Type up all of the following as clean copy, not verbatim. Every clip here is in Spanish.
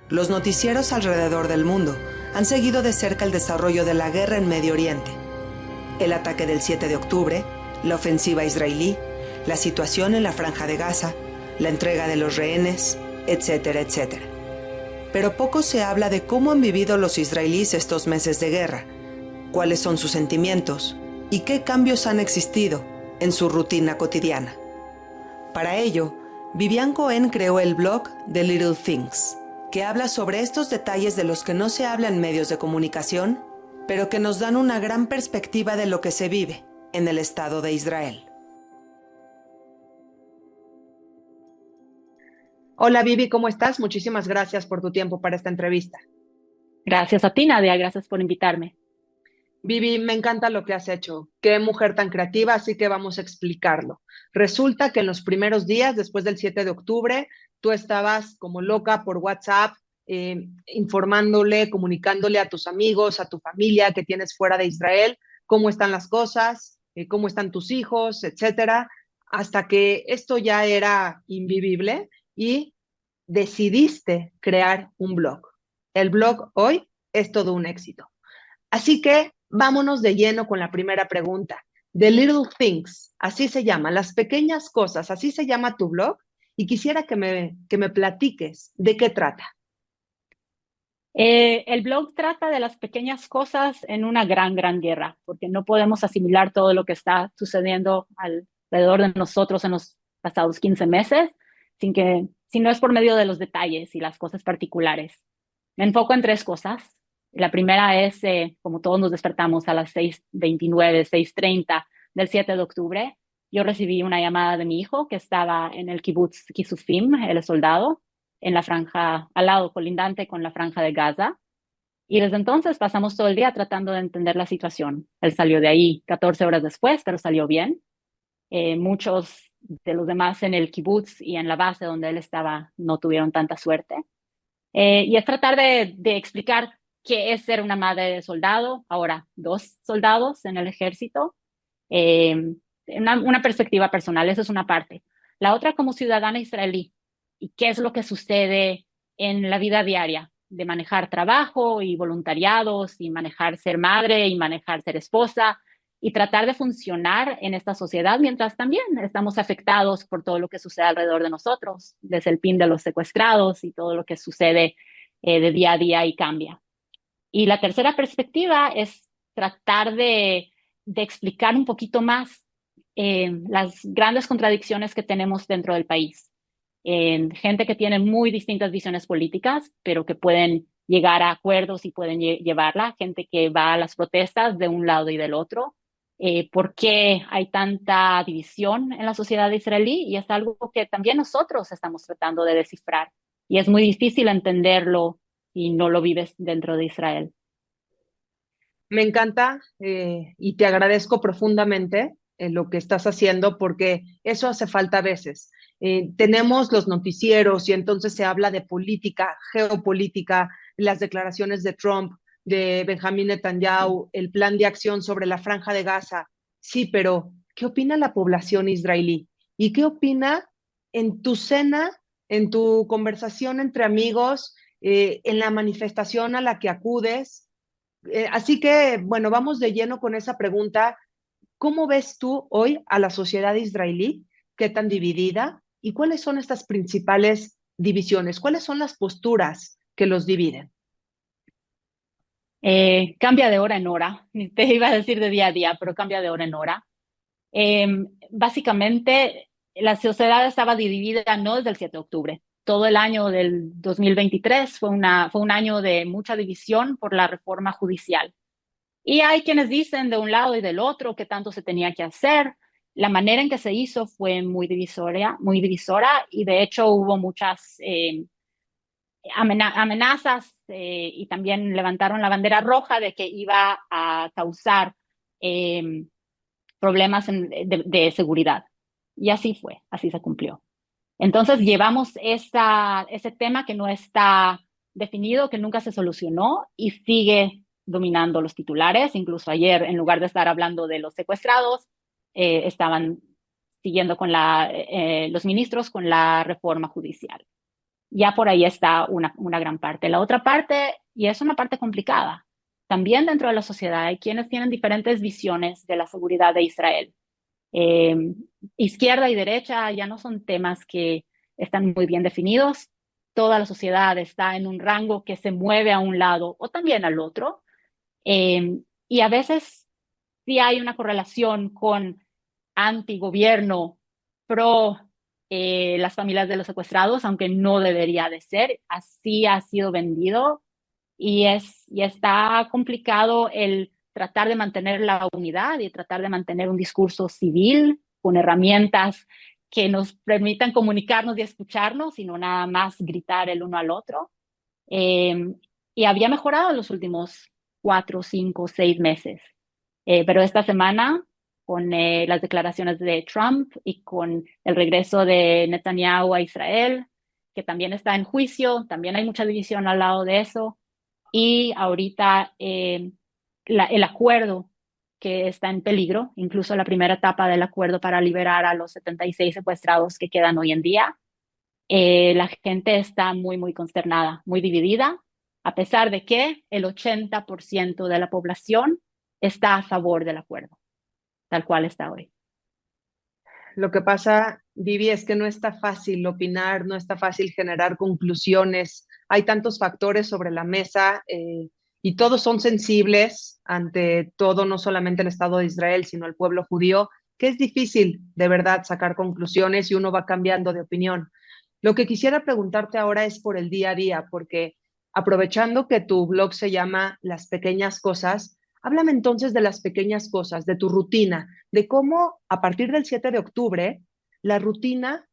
Los noticieros alrededor del mundo han seguido de cerca el desarrollo de la guerra en Medio Oriente. El ataque del 7 de octubre, la ofensiva israelí, la situación en la Franja de Gaza, la entrega de los rehenes, etcétera, etcétera. Pero poco se habla de cómo han vivido los israelíes estos meses de guerra, cuáles son sus sentimientos y qué cambios han existido en su rutina cotidiana. Para ello, Vivian Cohen creó el blog The Little Things, que habla sobre estos detalles de los que no se habla en medios de comunicación, pero que nos dan una gran perspectiva de lo que se vive en el Estado de Israel. Hola Vivi, ¿cómo estás? Muchísimas gracias por tu tiempo para esta entrevista. Gracias a ti, Nadia, gracias por invitarme. Vivi, me encanta lo que has hecho. Qué mujer tan creativa, así que vamos a explicarlo. Resulta que en los primeros días, después del 7 de octubre, tú estabas como loca por WhatsApp, informándole, comunicándole a tus amigos, a tu familia que tienes fuera de Israel, cómo están las cosas, cómo están tus hijos, etcétera, hasta que esto ya era invivible y decidiste crear un blog. El blog hoy es todo un éxito. Así que vámonos de lleno con la primera pregunta. The Little Things, así se llama, las pequeñas cosas, así se llama tu blog. Y quisiera que me platiques de qué trata. El blog trata de las pequeñas cosas en una gran guerra, porque no podemos asimilar todo lo que está sucediendo alrededor de nosotros en los pasados 15 meses si no es por medio de los detalles y las cosas particulares. Me enfoco en tres cosas. La primera es, como todos nos despertamos a las 6:29, 6:30 del 7 de octubre, yo recibí una llamada de mi hijo que estaba en el kibutz Kisufim, el soldado, en la franja, al lado colindante con la franja de Gaza. Y desde entonces pasamos todo el día tratando de entender la situación. Él salió de ahí 14 horas después, pero salió bien. Muchos de los demás en el kibutz y en la base donde él estaba no tuvieron tanta suerte. Y es tratar de explicar qué es ser una madre de soldado, ahora dos soldados en el ejército. Eh, una perspectiva personal, esa es una parte. La otra como ciudadana israelí, y qué es lo que sucede en la vida diaria de manejar trabajo y voluntariados y manejar ser madre y manejar ser esposa y tratar de funcionar en esta sociedad mientras también estamos afectados por todo lo que sucede alrededor de nosotros, desde el pin de los secuestrados y todo lo que sucede de día a día y cambia. Y la tercera perspectiva es tratar de explicar un poquito más las grandes contradicciones que tenemos dentro del país. Gente que tiene muy distintas visiones políticas, pero que pueden llegar a acuerdos y pueden llevarla. Gente que va a las protestas de un lado y del otro. ¿Por qué hay tanta división en la sociedad israelí? Y es algo que también nosotros estamos tratando de descifrar. Y es muy difícil entenderlo si no lo vives dentro de Israel. Me encanta y te agradezco profundamente lo que estás haciendo porque eso hace falta a veces. Tenemos los noticieros y entonces se habla de política, geopolítica, las declaraciones de Trump, de Benjamín Netanyahu, el plan de acción sobre la Franja de Gaza. Sí, pero ¿qué opina la población israelí? ¿Y qué opina en tu cena, en tu conversación entre amigos, en la manifestación a la que acudes? Así que, bueno, vamos de lleno con esa pregunta. ¿Cómo ves tú hoy a la sociedad israelí? ¿Qué tan dividida? ¿Y cuáles son estas principales divisiones? ¿Cuáles son las posturas que los dividen? Cambia de hora en hora. Te iba a decir de día a día, pero cambia de hora en hora. Eh, Básicamente, la sociedad estaba dividida no desde el 7 de octubre. Todo el año del 2023 fue un año de mucha división por la reforma judicial. Y hay quienes dicen de un lado y del otro qué tanto se tenía que hacer. La manera en que se hizo fue muy divisora y de hecho hubo muchas amenazas y también levantaron la bandera roja de que iba a causar eh, problemas de seguridad. Y así fue, así se cumplió. Entonces llevamos ese tema que no está definido, que nunca se solucionó y sigue dominando los titulares. Incluso ayer, en lugar de estar hablando de los secuestrados, estaban siguiendo con los ministros con la reforma judicial. ya por ahí está una gran parte. La otra parte, y es una parte complicada, también dentro de la sociedad hay quienes tienen diferentes visiones de la seguridad de Israel. Eh, Izquierda y derecha ya no son temas que están muy bien definidos. Toda la sociedad está en un rango que se mueve a un lado o también al otro. Y a veces sí hay una correlación con antigobierno, pro las familias de los secuestrados, aunque no debería de ser. Así ha sido vendido y está complicado el tratar de mantener la unidad y tratar de mantener un discurso civil con herramientas que nos permitan comunicarnos y escucharnos y no nada más gritar el uno al otro. Eh, y había mejorado en los últimos 4, 5, 6 meses. Pero esta semana, con las declaraciones de Trump y con el regreso de Netanyahu a Israel, que también está en juicio, también hay mucha división al lado de eso. Y ahorita el acuerdo que está en peligro, incluso la primera etapa del acuerdo para liberar a los 76 secuestrados que quedan hoy en día, la gente está muy, muy consternada, muy dividida, a pesar de que el 80% de la población está a favor del acuerdo, tal cual está hoy. Lo que pasa, Vivi, es que no está fácil opinar, no está fácil generar conclusiones. Hay tantos factores sobre la mesa y todos son sensibles ante todo, no solamente el Estado de Israel, sino el pueblo judío, que es difícil de verdad sacar conclusiones y uno va cambiando de opinión. Lo que quisiera preguntarte ahora es por el día a día, porque aprovechando que tu blog se llama Las Pequeñas Cosas, háblame entonces de las pequeñas cosas, de tu rutina, de cómo a partir del 7 de octubre la rutina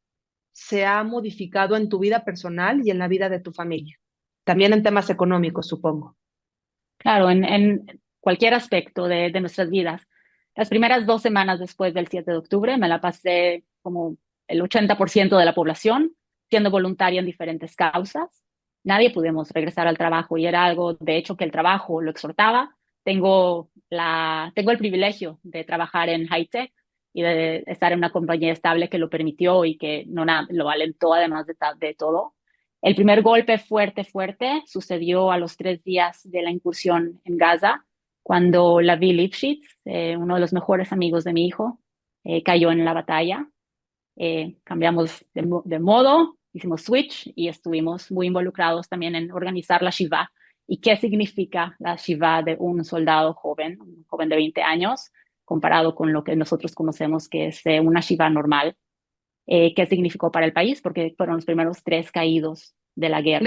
se ha modificado en tu vida personal y en la vida de tu familia. También en temas económicos, supongo. Claro, en cualquier aspecto de nuestras vidas. Las primeras 2 semanas después del 7 de octubre me la pasé como el 80% de la población siendo voluntaria en diferentes causas. Nadie pudimos regresar al trabajo y era algo, de hecho, que el trabajo lo exhortaba. Tengo el privilegio de trabajar en high tech y de estar en una compañía estable que lo permitió y que no lo alentó además de todo. El primer golpe fuerte, fuerte, sucedió a los 3 días de la incursión en Gaza, cuando Lavi Lipschitz, uno de los mejores amigos de mi hijo, cayó en la batalla. Cambiamos de modo, hicimos switch y estuvimos muy involucrados también en organizar la Shiva. ¿Y qué significa la Shiva de un soldado joven, un joven de 20 años, comparado con lo que nosotros conocemos que es una Shiva normal? ¿Qué significó para el país? Porque fueron los primeros 3 caídos de la guerra.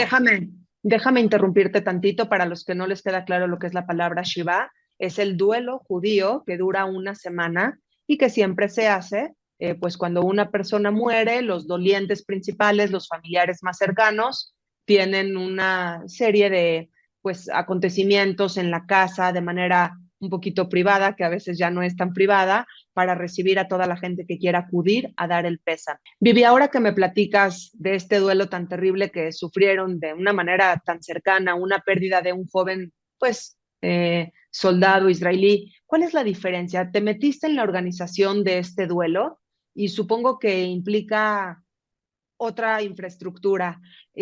Déjame interrumpirte tantito para los que no les queda claro lo que es la palabra Shiva. Es el duelo judío que dura una semana y que siempre se hace, pues cuando una persona muere, los dolientes principales, los familiares más cercanos, tienen una serie de pues acontecimientos en la casa de manera un poquito privada, que a veces ya no es tan privada, para recibir a toda la gente que quiera acudir a dar el pésame. Vivi, ahora que me platicas de este duelo tan terrible que sufrieron de una manera tan cercana, una pérdida de un joven, pues, soldado israelí, ¿cuál es la diferencia? ¿Te metiste en la organización de este duelo? Y supongo que implica otra infraestructura.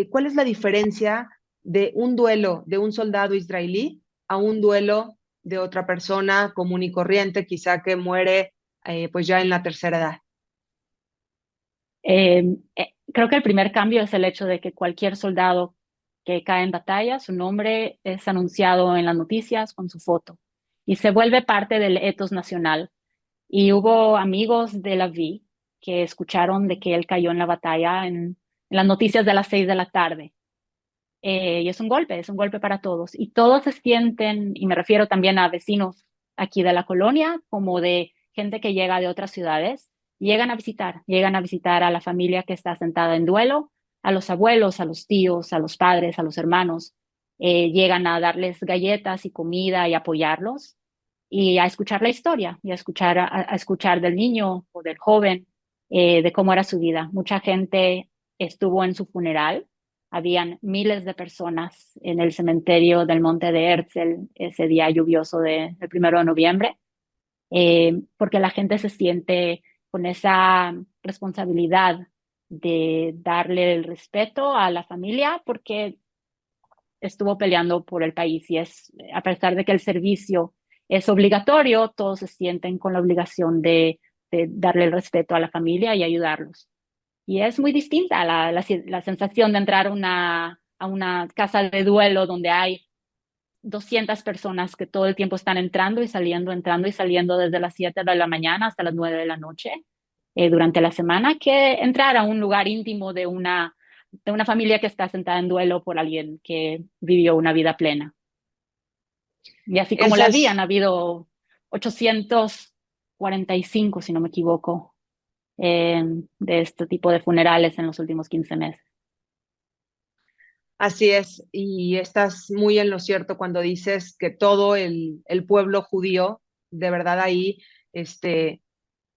¿Cuál es la diferencia de un duelo de un soldado israelí a un duelo de otra persona común y corriente, quizá que muere pues ya en la tercera edad? Creo que el primer cambio es el hecho de que cualquier soldado que cae en batalla, su nombre es anunciado en las noticias con su foto y se vuelve parte del etos nacional. Y hubo amigos de la Vi que escucharon de que él cayó en la batalla en las noticias de las 6 de la tarde. Y es un golpe para todos. Y todos se sienten, y me refiero también a vecinos aquí de la colonia, como de gente que llega de otras ciudades, llegan a visitar a la familia que está sentada en duelo, a los abuelos, a los tíos, a los padres, a los hermanos. Llegan a darles galletas y comida y apoyarlos y a escuchar la historia y a escuchar del niño o del joven, de cómo era su vida. Mucha gente estuvo en su funeral. Habían miles de personas en el cementerio del Monte de Herzl ese día lluvioso del 1 de noviembre, porque la gente se siente con esa responsabilidad de darle el respeto a la familia porque estuvo peleando por el país y a pesar de que el servicio es obligatorio, todos se sienten con la obligación de darle el respeto a la familia y ayudarlos. Y es muy distinta la sensación de entrar a una casa de duelo donde hay 200 personas que todo el tiempo están entrando y saliendo desde las 7 de la mañana hasta las 9 de la noche durante la semana, que entrar a un lugar íntimo de una familia que está sentada en duelo por alguien que vivió una vida plena. Y así como Esa la vi, han es, habido 845, si no me equivoco, de este tipo de funerales en los últimos 15 meses. Así es, y estás muy en lo cierto cuando dices que todo el pueblo judío, de verdad ahí, este,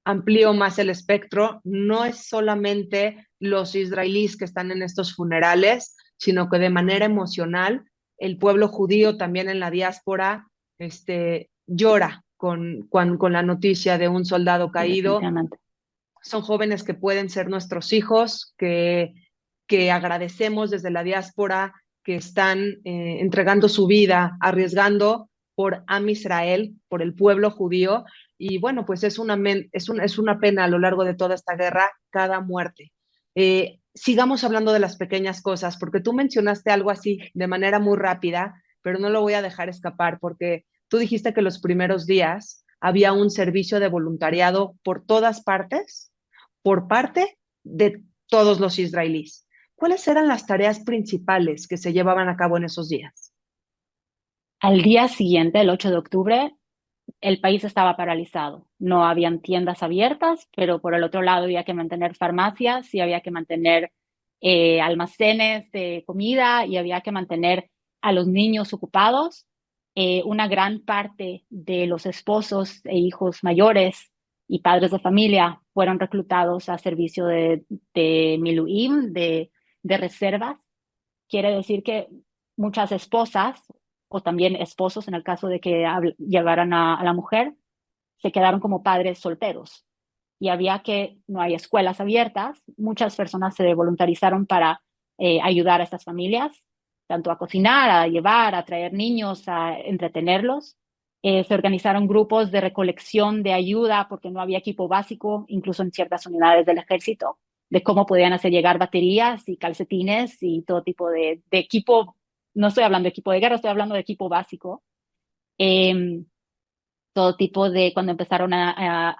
amplío más el espectro, no es solamente los israelíes que están en estos funerales, sino que de manera emocional el pueblo judío también en la diáspora llora con la noticia de un soldado Sí, caído. definitivamente. Son jóvenes que pueden ser nuestros hijos, que agradecemos desde la diáspora, que están entregando su vida, arriesgando por Am Israel, por el pueblo judío. Y bueno, pues es una pena a lo largo de toda esta guerra cada muerte. Sigamos hablando de las pequeñas cosas, porque tú mencionaste algo así de manera muy rápida, pero no lo voy a dejar escapar, porque tú dijiste que los primeros días había un servicio de voluntariado por todas partes, por parte de todos los israelíes. ¿Cuáles eran las tareas principales que se llevaban a cabo en esos días? Al día siguiente, el 8 de octubre, el país estaba paralizado. No habían tiendas abiertas, pero por el otro lado había que mantener farmacias y había que mantener almacenes de comida y había que mantener a los niños ocupados. Una gran parte de los esposos e hijos mayores y padres de familia fueron reclutados a servicio de Miluim, de reservas. Quiere decir que muchas esposas o también esposos, en el caso de que llevaran a la mujer, se quedaron como padres solteros. Y no hay escuelas abiertas, muchas personas se voluntarizaron para ayudar a estas familias, tanto a cocinar, a llevar, a traer niños, a entretenerlos. Se organizaron grupos de recolección de ayuda porque no había equipo básico, incluso en ciertas unidades del ejército, de cómo podían hacer llegar baterías y calcetines y todo tipo de equipo. No estoy hablando de equipo de guerra, estoy hablando de equipo básico. Eh, Todo tipo de, cuando empezaron a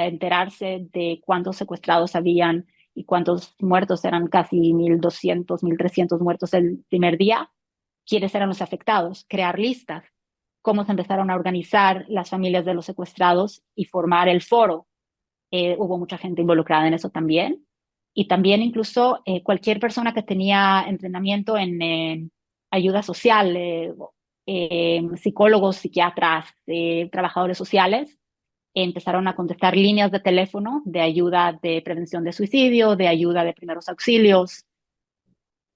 enterarse de cuántos secuestrados habían y cuántos muertos, eran casi 1.200, 1.300 muertos el primer día, quiénes eran los afectados, crear listas, cómo se empezaron a organizar las familias de los secuestrados y formar el foro. Hubo mucha gente involucrada en eso también. Y también incluso cualquier persona que tenía entrenamiento en ayuda social, psicólogos, psiquiatras, trabajadores sociales, empezaron a contestar líneas de teléfono de ayuda de prevención de suicidio, de ayuda de primeros auxilios,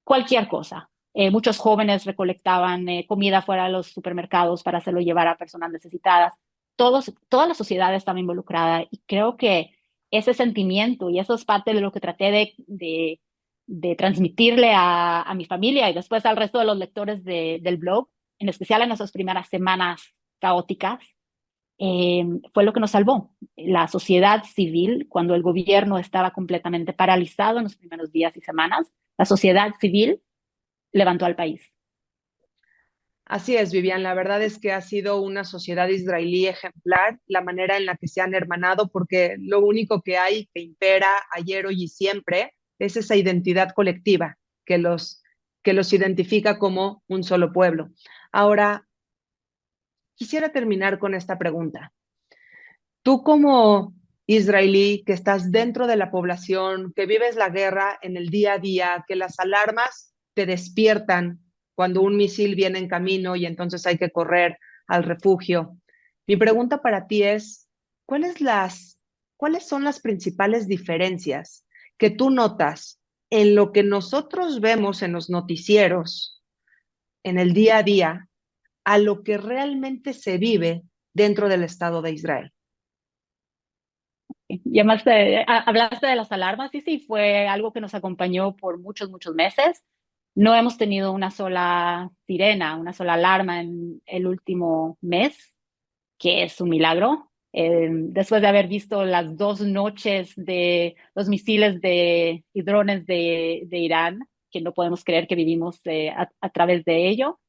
cualquier cosa. Muchos jóvenes recolectaban comida fuera de los supermercados para hacerlo llevar a personas necesitadas. Toda la sociedad estaba involucrada y creo que ese sentimiento, y eso es parte de lo que traté de transmitirle a mi familia y después al resto de los lectores del blog, en especial en esas primeras semanas caóticas, fue lo que nos salvó. La sociedad civil, cuando el gobierno estaba completamente paralizado en los primeros días y semanas, la sociedad civil levantó al país. Así es, Vivian. La verdad es que ha sido una sociedad israelí ejemplar, la manera en la que se han hermanado, porque lo único que hay que impera ayer, hoy y siempre es esa identidad colectiva que los identifica como un solo pueblo. Ahora, quisiera terminar con esta pregunta. Tú como israelí que estás dentro de la población, que vives la guerra en el día a día, que las alarmas te despiertan cuando un misil viene en camino y entonces hay que correr al refugio. Mi pregunta para ti es, ¿cuáles, ¿cuáles son las principales diferencias que tú notas en lo que nosotros vemos en los noticieros, en el día a día, a lo que realmente se vive dentro del Estado de Israel? Y además hablaste de las alarmas, y sí, fue algo que nos acompañó por muchos, muchos meses. No hemos tenido una sola sirena, una sola alarma en el último mes, que es un milagro. Después de haber visto las 2 noches de los misiles y drones de Irán, que no podemos creer que vivimos a través de ello.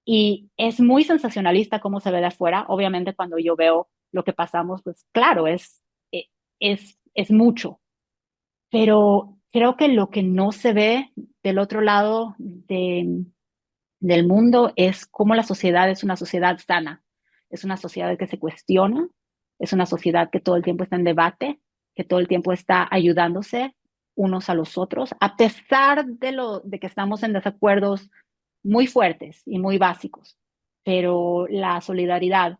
Y es muy sensacionalista cómo se ve de afuera. Obviamente, cuando yo veo lo que pasamos, pues claro, es mucho. Pero creo que lo que no se ve del otro lado del mundo es cómo la sociedad es una sociedad sana. Es una sociedad que se cuestiona, es una sociedad que todo el tiempo está en debate, que todo el tiempo está ayudándose unos a los otros, a pesar de que estamos en desacuerdos muy fuertes y muy básicos. Pero la solidaridad,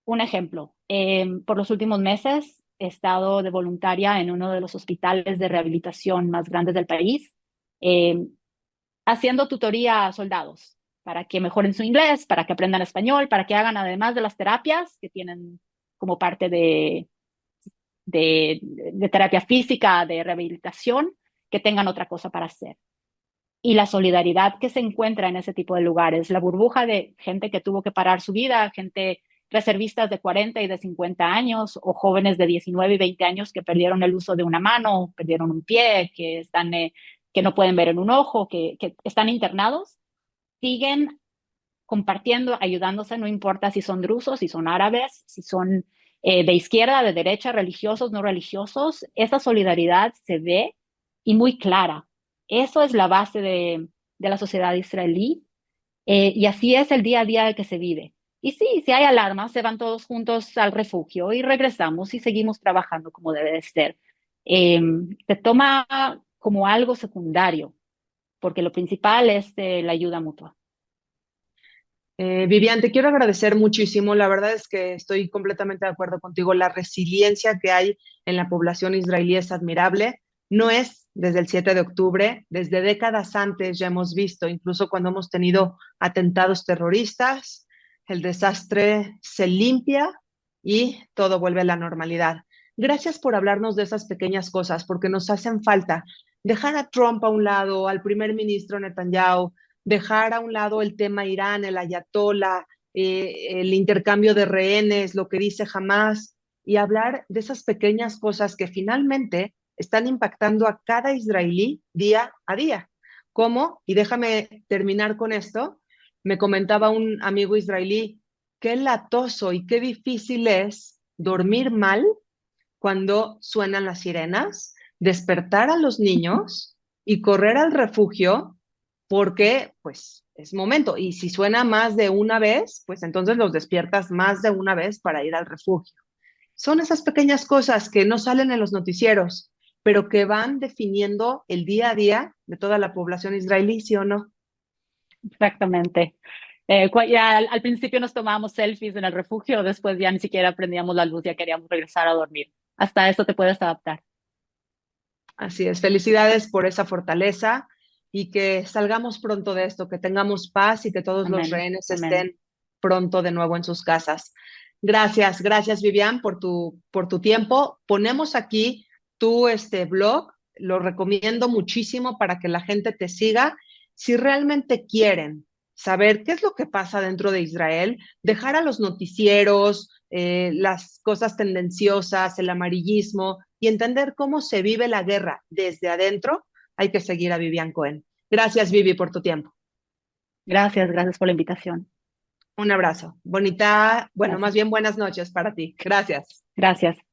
un ejemplo, por los últimos meses he estado de voluntaria en uno de los hospitales de rehabilitación más grandes del país, eh, haciendo tutoría a soldados para que mejoren su inglés, para que aprendan español, para que hagan, además de las terapias que tienen como parte de terapia física, de rehabilitación, que tengan otra cosa para hacer. Y la solidaridad que se encuentra en ese tipo de lugares, la burbuja de gente que tuvo que parar su vida, gente, reservistas de 40 y de 50 años, o jóvenes de 19 y 20 años que perdieron el uso de una mano, perdieron un pie, que no pueden ver en un ojo, que están internados, siguen compartiendo, ayudándose, no importa si son drusos, si son árabes, si son de izquierda, de derecha, religiosos, no religiosos. Esa solidaridad se ve y muy clara. Eso es la base de la sociedad israelí, y así es el día a día que se vive. Y sí, si hay alarmas, se van todos juntos al refugio y regresamos y seguimos trabajando como debe de ser. Se toma como algo secundario, porque lo principal es la ayuda mutua. Vivian, te quiero agradecer muchísimo. La verdad es que estoy completamente de acuerdo contigo. La resiliencia que hay en la población israelí es admirable. No es desde el 7 de octubre, desde décadas antes ya hemos visto, incluso cuando hemos tenido atentados terroristas, el desastre se limpia y todo vuelve a la normalidad. Gracias por hablarnos de esas pequeñas cosas, porque nos hacen falta. Dejar a Trump a un lado, al primer ministro Netanyahu, dejar a un lado el tema Irán, el ayatolá, el intercambio de rehenes, lo que dice Hamas, y hablar de esas pequeñas cosas que finalmente están impactando a cada israelí día a día. ¿Cómo? Y déjame terminar con esto. Me comentaba un amigo israelí, qué latoso y qué difícil es dormir mal cuando suenan las sirenas, despertar a los niños y correr al refugio porque pues es momento. Y si suena más de una vez, pues entonces los despiertas más de una vez para ir al refugio. Son esas pequeñas cosas que no salen en los noticieros, pero que van definiendo el día a día de toda la población israelí, ¿sí o no? Exactamente. Ya al principio nos tomábamos selfies en el refugio, después ya ni siquiera prendíamos la luz, ya queríamos regresar a dormir. Hasta eso te puedes adaptar. Así es, felicidades por esa fortaleza y que salgamos pronto de esto, que tengamos paz y que todos los Amén. rehenes Amén. estén pronto de nuevo en sus casas. Gracias, gracias Vivian por tu tiempo. Ponemos aquí tu blog, lo recomiendo muchísimo para que la gente te siga. Si realmente quieren saber qué es lo que pasa dentro de Israel, dejar a los noticieros, las cosas tendenciosas, el amarillismo y entender cómo se vive la guerra desde adentro, hay que seguir a Vivian Cohen. Gracias, Vivi, por tu tiempo. Gracias por la invitación. Un abrazo. Bonita, bueno, más Gracias. bien buenas noches para ti. Gracias. Gracias.